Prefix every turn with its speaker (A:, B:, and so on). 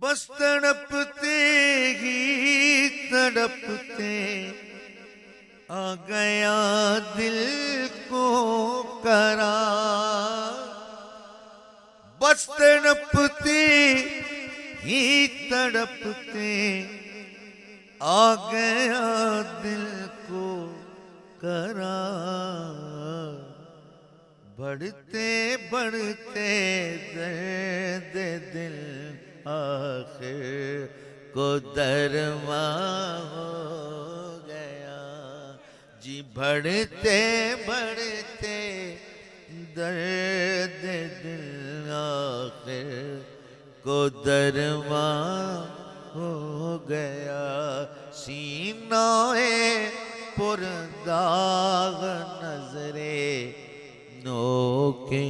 A: बस तड़पते ही तड़पते आ गया दिल को करार। बस तड़पते ही तड़पते आ गया दिल को करार। बढ़ते बढ़ते दर्द दिल आखिर को दरमा हो गया जी। बढ़ते बढ़ते दर्द दिल आखिर को दरमा हो गया। सीनाए पुरदाग नजरे नो के